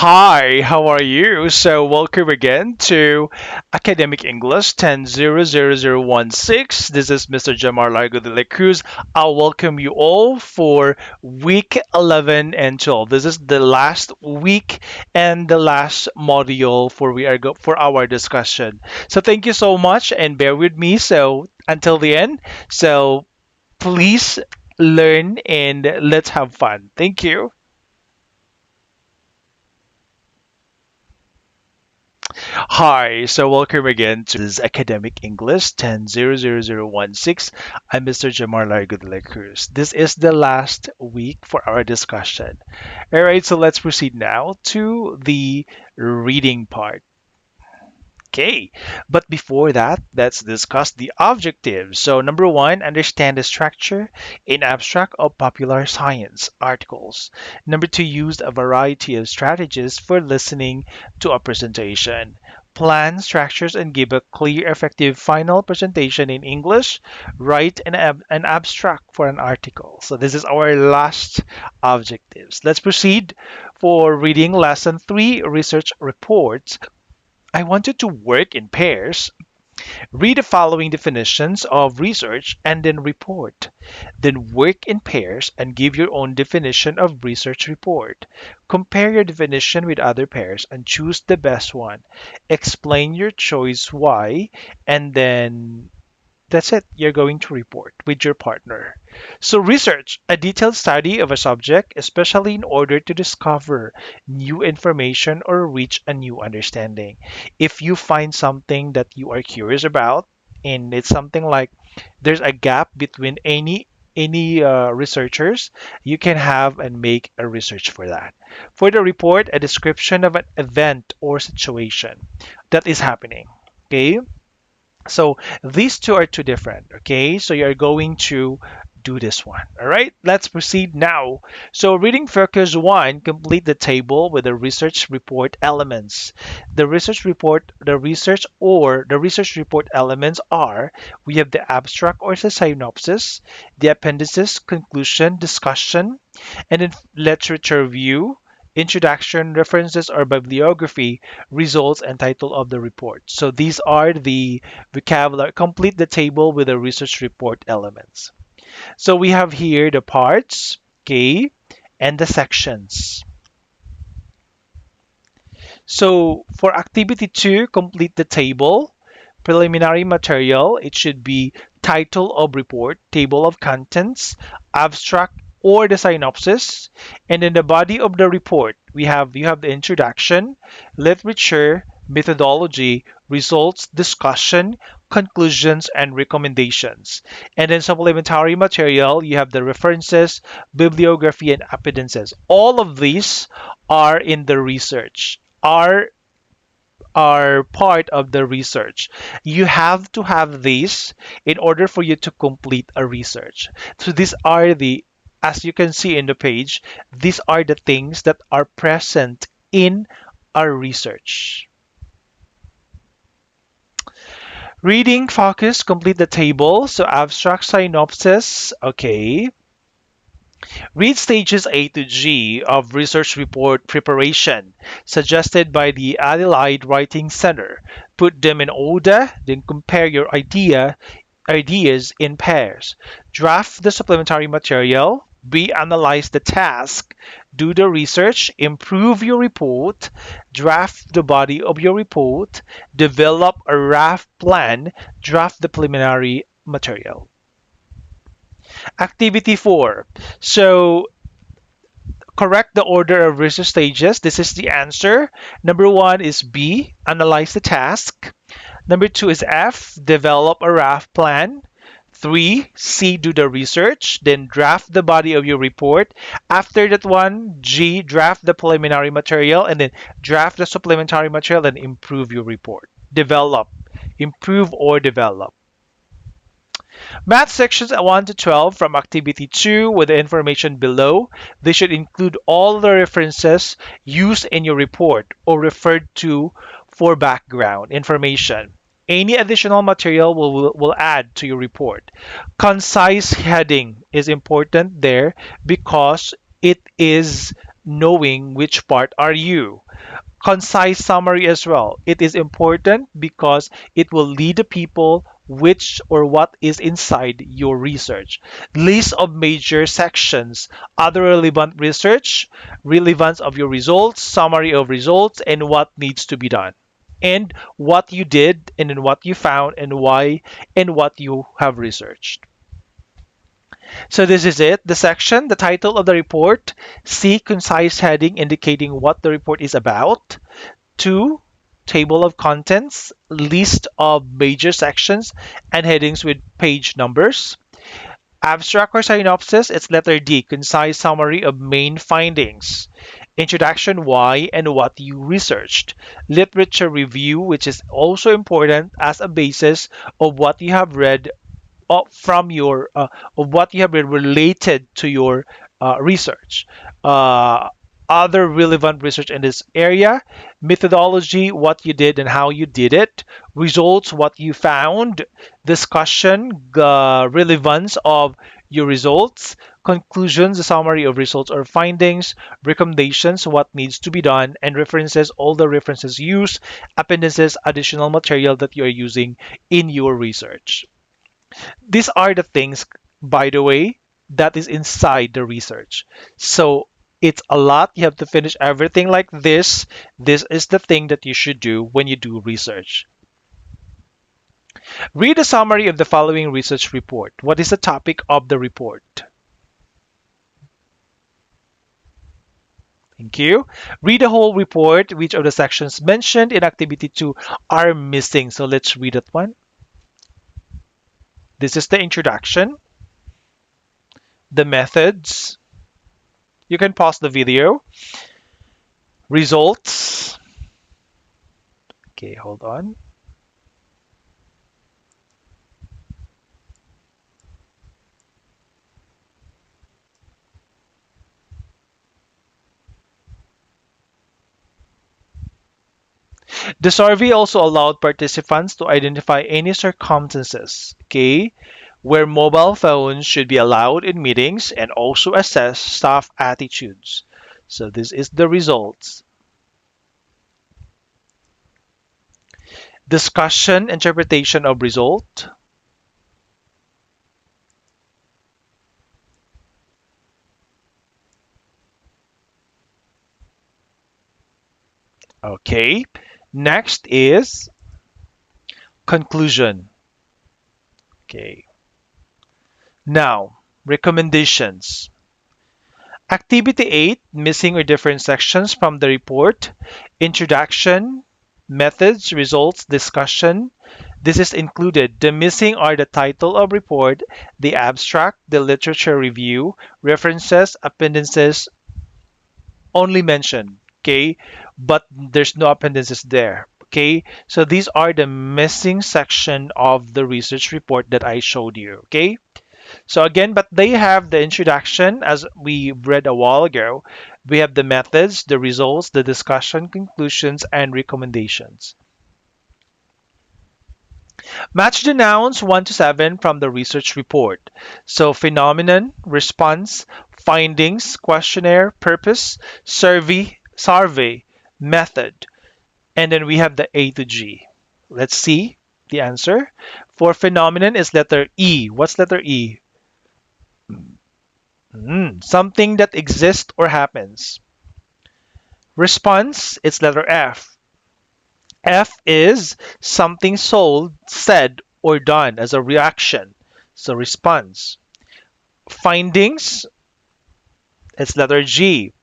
Hi, how are you? So, welcome again to Academic English 10000016. This is Mr. Jamar Largo de la Cruz. I'll welcome you all for week 11 and 12. This is the last week and the last module for our discussion. So, thank you so much and bear with me. So, until the end. So, please learn and let's have fun. Thank you. Hi, so welcome again to this Academic English 100016. I'm Mr. Jamar Largo de la Cruz. This is the last week for our discussion. All right, so let's proceed now to the reading part. Okay, but before that, let's discuss the objectives. So, number one, understand the structure in abstract of popular science articles. Number two, use a variety of strategies for listening to a presentation. Plan structures and give a clear, effective final presentation in English. Write an abstract for an article. So, this is our last objectives. Let's proceed for reading lesson three research reports. I wanted to work in pairs. Read the following definitions of research and then report. Then work in pairs and give your own definition of research report. Compare your definition with other pairs and choose the best one. Explain your choice why, and then that's it. You're going to report with your partner. So, research, a detailed study of a subject, especially in order to discover new information or reach a new understanding. If you find something that you are curious about, and it's something like there's a gap between any researchers, you can have and make a research for that. For the report, a description of an event or situation that is happening. Okay, so these two are two different, okay? So you're going to do this one. All right, let's proceed now. So reading focus one, complete the table with the research report elements. The research report elements are we have the abstract or the synopsis, the appendices, conclusion, discussion, and then literature review, introduction, references or bibliography, results, and title of the report. So these are the vocabulary. Complete the table with the research report elements. So we have here the parts, okay, and the sections. So for activity two, complete the table. Preliminary material, it should be title of report, table of contents, abstract or the synopsis, and in the body of the report, you have the introduction, literature, methodology, results, discussion, conclusions, and recommendations. And then supplementary material, you have the references, bibliography, and appendices. All of these are in the research. Are part of the research. You have to have these in order for you to complete a research. So these are the, as you can see in the page, these are the things that are present in our research. Reading focus, complete the table. So abstract synopsis, okay. Read stages A to G of research report preparation, suggested by the Adelaide Writing Center. Put them in order, then compare your ideas in pairs. Draft the supplementary material. B. Analyze the task. Do the research. Improve your report. Draft the body of your report. Develop a rough plan. Draft the preliminary material. Activity 4. So correct the order of research stages. This is the answer. Number one is B, analyze the task. Number two is F, develop a rough plan. Three, C, do the research, then draft the body of your report. After that one, G, draft the preliminary material, and then draft the supplementary material and improve your report. Develop, improve or develop. Math sections 1 to 12 from activity 2 with the information below. They should include all the references used in your report or referred to for background information. Any additional material will add to your report. Concise heading is important there because it is knowing which part are you. Concise summary as well. It is important because it will lead the people which or what is inside your research. List of major sections, other relevant research, relevance of your results, summary of results, and what needs to be done. And what you did, and then what you found, and why, and what you have researched. So this is it, the section, the title of the report. C, concise heading indicating what the report is about. 2, table of contents, list of major sections and headings with page numbers. Abstract or synopsis, it's letter D, concise summary of main findings. Introduction, why and what you researched. Literature review, which is also important as a basis of what you have read from your of what you have read related to your research. Other relevant research in this area, methodology, what you did and how you did it, results, what you found, discussion, relevance of your results, conclusions, a summary of results or findings, recommendations, what needs to be done, and references, all the references used, appendices, additional material that you are using in your research. These are the things, by the way, that is inside the research. So it's a lot. You have to finish everything like this. This is the thing that you should do when you do research. Read a summary of the following research report. What is the topic of the report? Thank you. Read the whole report. Which of the sections mentioned in activity 2 are missing? So let's read that one. This is the introduction, the methods. You can pause the video. Results. Okay, hold on. The survey also allowed participants to identify any circumstances, okay, where mobile phones should be allowed in meetings and also assess staff attitudes. So this is the results. Discussion, interpretation of result. Okay. Next is conclusion. Okay. Now, recommendations. Activity 8, missing or different sections from the report. Introduction, methods, results, discussion. This is included. The missing are the title of report, the abstract, the literature review, references, appendices, only mentioned, okay? But there's no appendices there, okay? So these are the missing section of the research report that I showed you, okay? So again, but they have the introduction as we read a while ago. We have the methods, the results, the discussion, conclusions, and recommendations. Match the nouns 1 to 7 from the research report. So phenomenon, response, findings, questionnaire, purpose, survey, method. And then we have the A to G. Let's see the answer. For phenomenon is letter E. What's letter E? Something that exists or happens. Response, it's letter F. F is something sold, said, or done as a reaction. So response. Findings, it's letter G.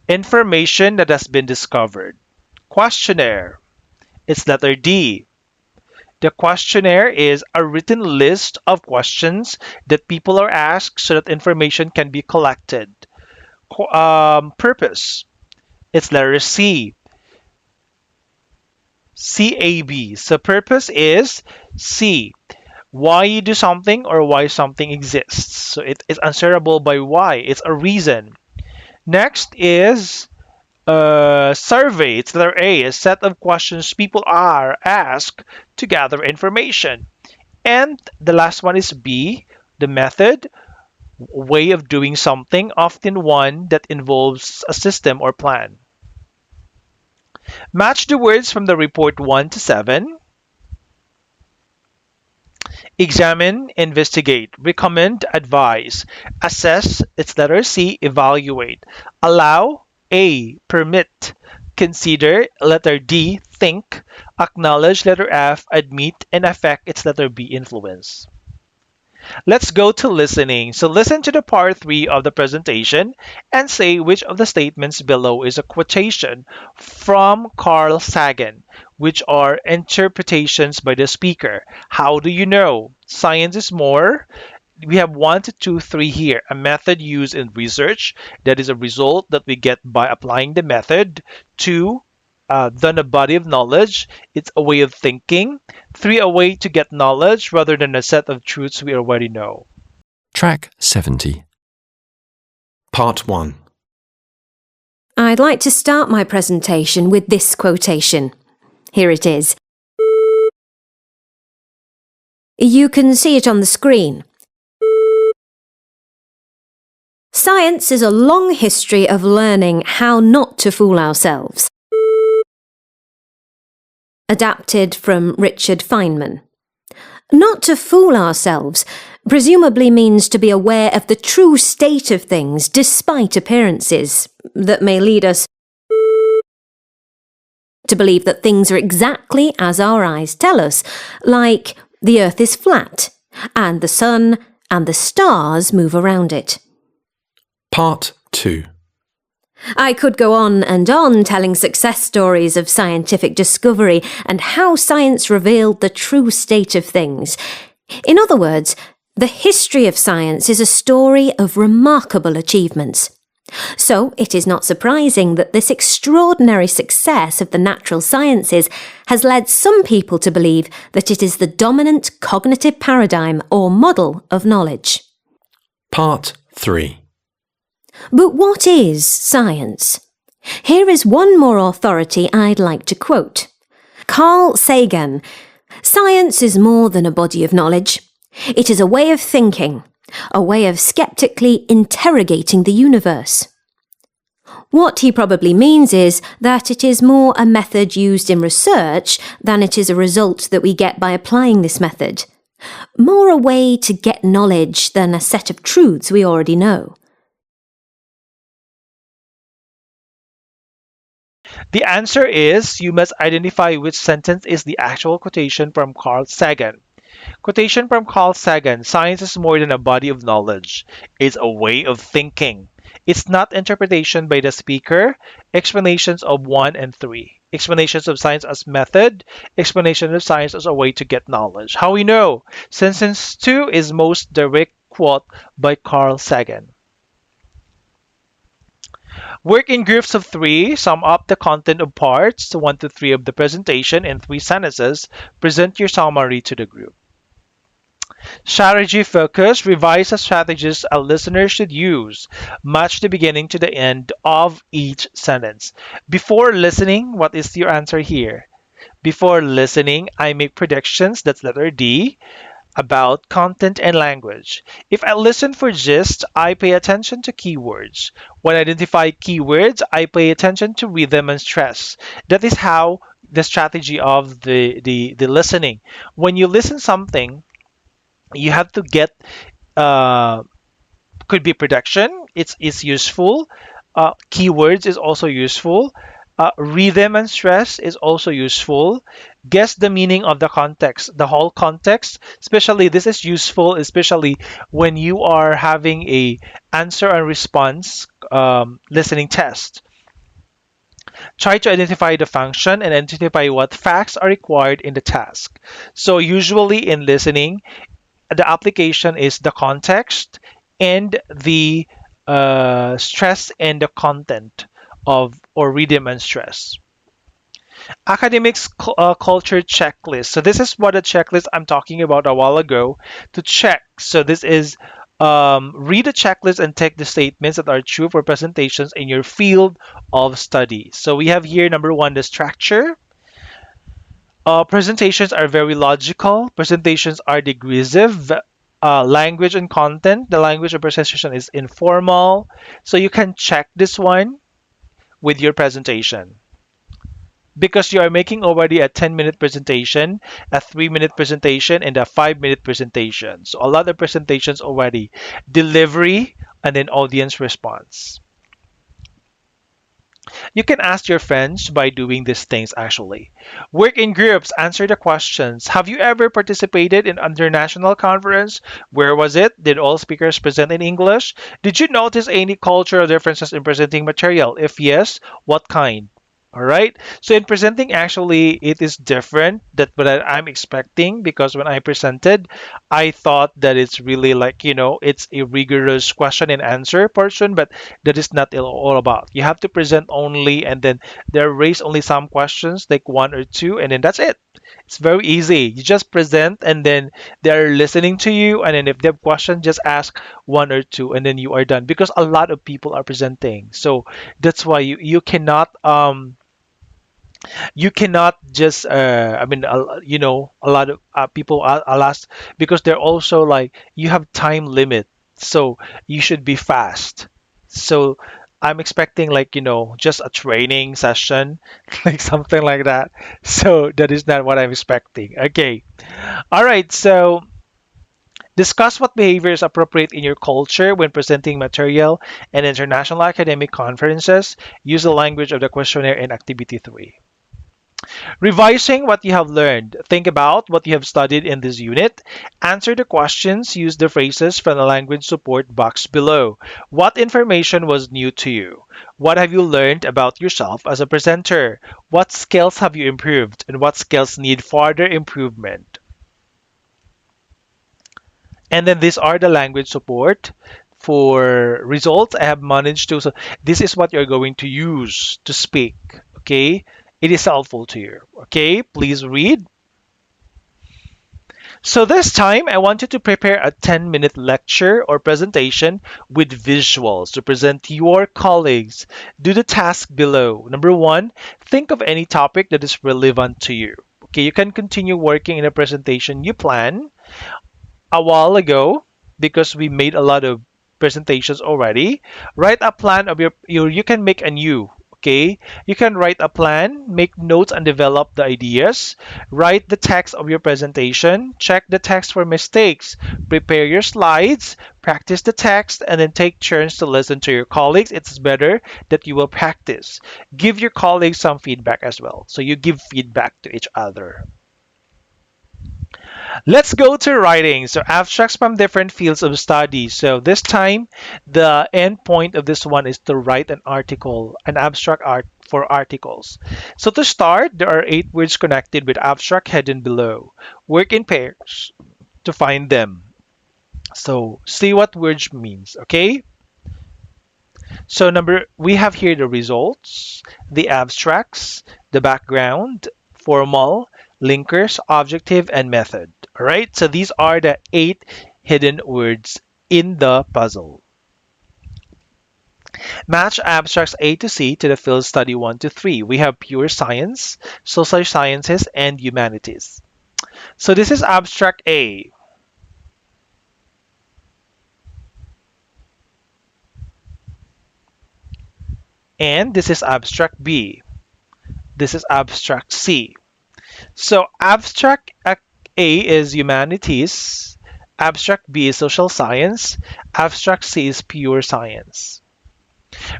Information that has been discovered. Questionnaire, it's letter D. The questionnaire is a written list of questions that people are asked so that information can be collected. Purpose, it's letter C. CAB. So purpose is C. Why you do something or why something exists. So it is answerable by why. It's a reason. Next is survey. It's letter A. A set of questions people are asked to gather information. And the last one is B. The method. way of doing something, often one that involves a system or plan. Match the words from the report 1 to 7. Examine, investigate, recommend, advise, assess, its letter C, evaluate, allow, A, permit, consider, letter D, think, acknowledge, letter F, admit, and affect, its letter B, influence. Let's go to listening. So listen to the part 3 of the presentation and say which of the statements below is a quotation from Carl Sagan, which are interpretations by the speaker. How do you know? Science is more. We have 1 to 2, 3 here. A method used in research, that is a result that we get by applying the method. 2, than a body of knowledge. It's a way of thinking. 3, a way to get knowledge rather than a set of truths we already know. Track 70. Part 1. I'd like to start my presentation with this quotation. Here it is. You can see it on the screen. Science is a long history of learning how not to fool ourselves. Adapted from Richard Feynman. Not to fool ourselves presumably means to be aware of the true state of things despite appearances that may lead us to believe that things are exactly as our eyes tell us, like the earth is flat and the sun and the stars move around it. Part 2. I could go on and on telling success stories of scientific discovery and how science revealed the true state of things. In other words, the history of science is a story of remarkable achievements. So it is not surprising that this extraordinary success of the natural sciences has led some people to believe that it is the dominant cognitive paradigm or model of knowledge. Part 3. But what is science? Here is one more authority I'd like to quote. Carl Sagan. Science is more than a body of knowledge. It is a way of thinking, a way of skeptically interrogating the universe. What he probably means is that it is more a method used in research than it is a result that we get by applying this method. More a way to get knowledge than a set of truths we already know. The answer is you must identify which sentence is the actual quotation from Carl Sagan. Quotation from Carl Sagan, science is more than a body of knowledge. It's a way of thinking. It's not interpretation by the speaker. Explanations of 1 and 3. Explanations of science as method. Explanation of science as a way to get knowledge. How we know? Sentence 2 is most direct quote by Carl Sagan. Work in groups of 3. Sum up the content of parts 1 to 3 of the presentation in 3 sentences. Present your summary to the group. Strategy focus. Revise the strategies a listener should use. Match the beginning to the end of each sentence. Before listening, what is your answer here? Before listening, I make predictions, that's letter D, about content and language. If I listen for gist, I pay attention to keywords. When I identify keywords, I pay attention to rhythm and stress. That is how the strategy of the listening. When you listen something, you have to get could be production. It's useful. Keywords is also useful. Rhythm and stress is also useful. Guess the meaning of the context, the whole context. Especially this is useful, especially when you are having a answer and response listening test. Try to identify the function and identify what facts are required in the task. So usually in listening, the application is the context and the stress and the content of or rhythm and stress. Academics culture checklist. So this is what a checklist I'm talking about a while ago to check. So this is read the checklist and take the statements that are true for presentations in your field of study. So we have here number 1, the structure. Presentations are very logical. Presentations are digressive. Language and content. The language of presentation is informal. So you can check this one with your presentation because you are making already a 10-minute presentation, a 3-minute presentation, and a 5-minute presentation. So a lot of presentations already. Delivery and then audience response. You can ask your friends by doing these things actually. Work in groups, answer the questions. Have you ever participated in international conference? Where was it? Did all speakers present in English? Did you notice any cultural differences in presenting material? If yes, what kind? All right. So in presenting, actually, it is different that what I'm expecting because when I presented, I thought that it's really like it's a rigorous question and answer portion, but that is not all about. You have to present only, and then there raise only some questions, like one or two, and then that's it. It's very easy. You just present, and then they're listening to you, and then if they have questions, just ask one or two, and then you are done. Because a lot of people are presenting, so that's why you cannot just a lot of people are last because they're also like you have time limit, so you should be fast. So I'm expecting like just a training session like something like that. So that is not what I'm expecting. Okay. All right, so discuss what behavior is appropriate in your culture when presenting material and international academic conferences. Use the language of the questionnaire in activity 3. Revising what you have learned. Think about what you have studied in this unit. Answer the questions. Use the phrases from the language support box below. What information was new to you? What have you learned about yourself as a presenter? What skills have you improved? And what skills need further improvement? And then these are the language support. For results, I have managed to. So this is what you're going to use to speak. Okay, it is helpful to you. Okay, please read. So this time, I want you to prepare a 10-minute lecture or presentation with visuals to present to your colleagues. Do the task below. Number 1, think of any topic that is relevant to you. Okay, you can continue working in a presentation you plan a while ago because we made a lot of presentations already. Write a plan of your you can make a new. Okay, you can write a plan, make notes, and develop the ideas. Write the text of your presentation. Check the text for mistakes. Prepare your slides. Practice the text, and then take turns to listen to your colleagues. It's better that you will practice. Give your colleagues some feedback as well. So you give feedback to each other. Let's go to writing. So abstracts from different fields of study. So this time, the end point of this one is to write an article, an abstract art for articles. So to start, there are 8 words connected with abstract hidden below. Work in pairs to find them. So see what words means, okay? So we have here the results, the abstracts, the background, formal, linkers, objective, and method. All right, so these are the 8 hidden words in the puzzle. Match abstracts A to C to the field study 1 to 3. We have pure science, social sciences, and humanities. So this is abstract A. And this is abstract B. This is abstract C. So abstract A is humanities, abstract B is social science, abstract C is pure science.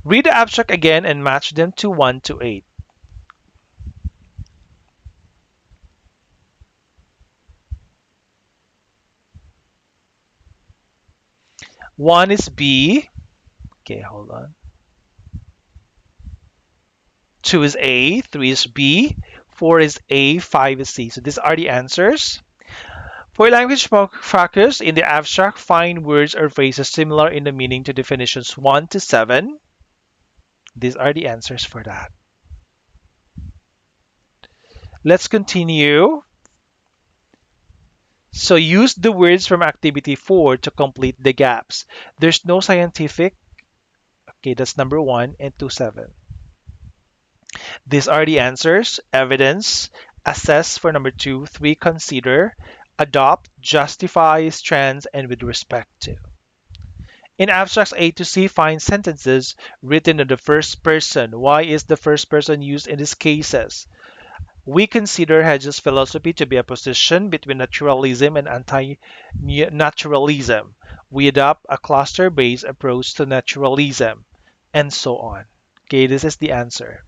Read the abstract again and match them to 1 to 8. One is B. Okay, hold on. 2 is A, 3 is B, 4 is A, 5 is C. So these are the answers. For language focus, in the abstract, find words or phrases similar in the meaning to definitions 1 to 7. These are the answers for that. Let's continue. So use the words from activity 4 to complete the gaps. There's no scientific. Okay, that's number 1 and 2-7. These are the answers. Evidence. Assess for number 2. 3. Consider. adopt, justify, trends, and with respect to. In abstracts A to C, find sentences written in the first person. Why is the first person used in these cases? We consider Hedges' philosophy to be a position between naturalism and anti-naturalism. We adopt a cluster-based approach to naturalism, and so on. Okay, this is the answer.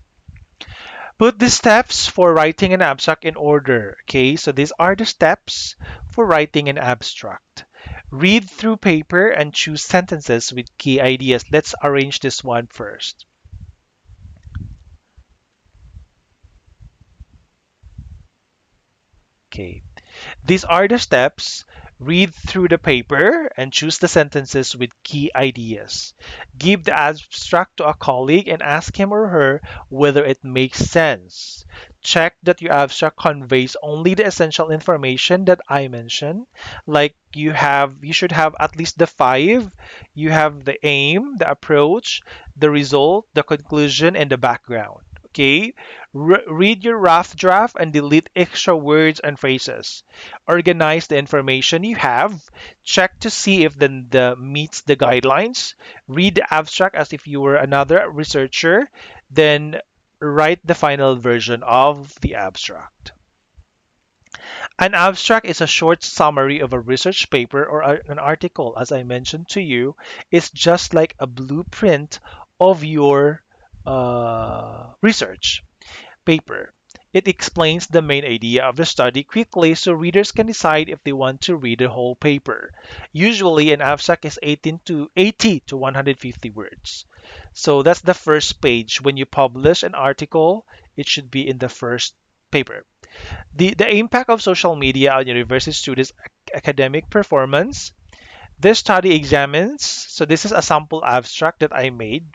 Put the steps for writing an abstract in order. Okay, so these are the steps for writing an abstract. Read through paper and choose sentences with key ideas. Let's arrange this one first. Okay, these are the steps. Read through the paper and choose the sentences with key ideas. Give the abstract to a colleague and ask him or her whether it makes sense. Check that your abstract conveys only the essential information that I mentioned. Like you should have at least the five. You have the aim, the approach, the result, the conclusion, and the background. Okay, read your rough draft and delete extra words and phrases. Organize the information you have. Check to see if the meets the guidelines. Read the abstract as if you were another researcher. Then write the final version of the abstract. An abstract is a short summary of a research paper or an article. As I mentioned to you, it's just like a blueprint of your research paper. It explains the main idea of the study quickly so readers can decide if they want to read the whole paper. Usually, an abstract is 80 to 150 words. So that's the first page. When you publish an article, it should be in the first paper. The impact of social media on university students' academic performance. This study examines, so this is a sample abstract that I made.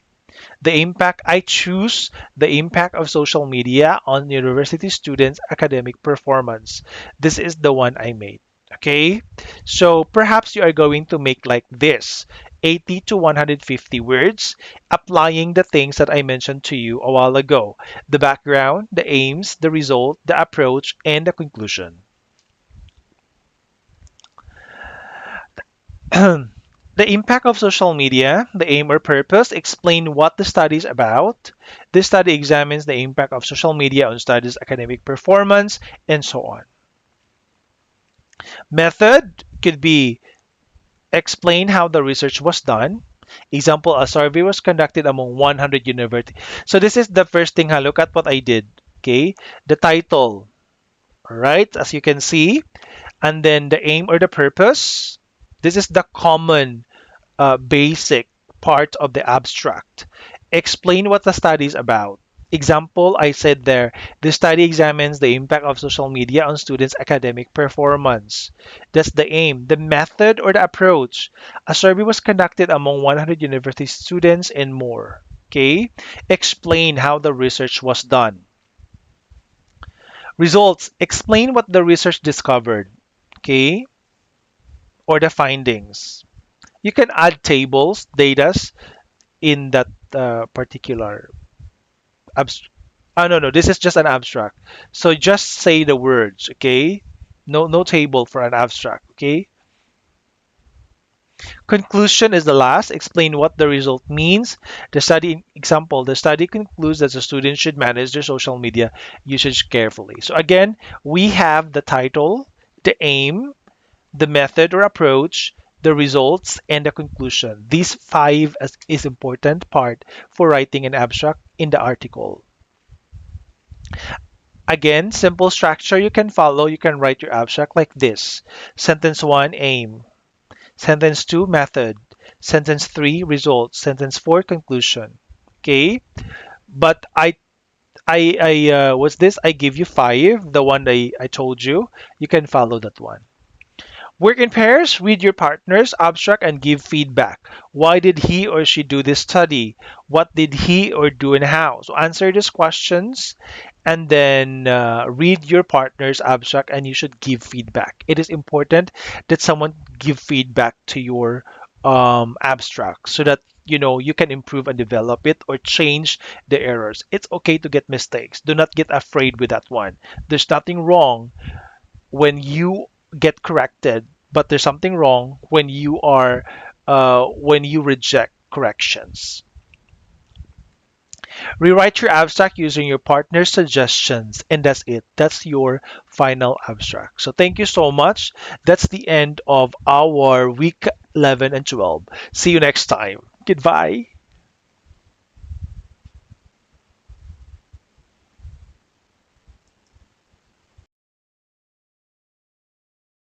The impact I choose the impact of social media on university students' academic performance. This is the one I made. Okay, so perhaps you are going to make like this 80 to 150 words, applying the things that I mentioned to you a while ago: the background, the aims, the result, the approach, and the conclusion. The impact of social media, the aim or purpose, explain what the study is about. This study examines the impact of social media on studies' academic performance, and so on. Method could be explain how the research was done. Example, a survey was conducted among 100 universities. So this is the first thing. Look at what I did. Okay, the title, all right, as you can see, and then the aim or the purpose. This is the common basic part of the abstract. Explain what the study is about. Example, I said there, the study examines the impact of social media on students' academic performance. That's the aim. The method or the approach. A survey was conducted among 100 university students and more. Okay? Explain how the research was done. Results. Explain what the research discovered. Okay? Or the findings. You can add tables, datas in that particular abstract. Oh, no, this is just an abstract. So just say the words, okay? No table for an abstract, okay? Conclusion is the last. Explain what the result means. The study example, the study concludes that the students should manage their social media usage carefully. So again, we have the title, the aim, the method or approach, the results, and the conclusion. These five is important part for writing an abstract in the article. Again, simple structure you can follow. You can write your abstract like this. Sentence 1, aim. Sentence 2, method. Sentence 3, results. Sentence 4, conclusion. Okay? But what's this? I give you 5, the one I told you. You can follow that one. Work in pairs, read your partner's abstract and give feedback. Why did he or she do this study? What did he or do and how? So answer these questions and then read your partner's abstract and you should give feedback. It is important that someone give feedback to your abstract so that you can improve and develop it or change the errors. It's okay to get mistakes. Do not get afraid with that one. There's nothing wrong when you get corrected, but there's something wrong when you reject corrections. Rewrite your abstract using your partner's suggestions, and that's it. That's your final abstract. So thank you so much. That's the end of our week 11 and 12. See you next time. Goodbye.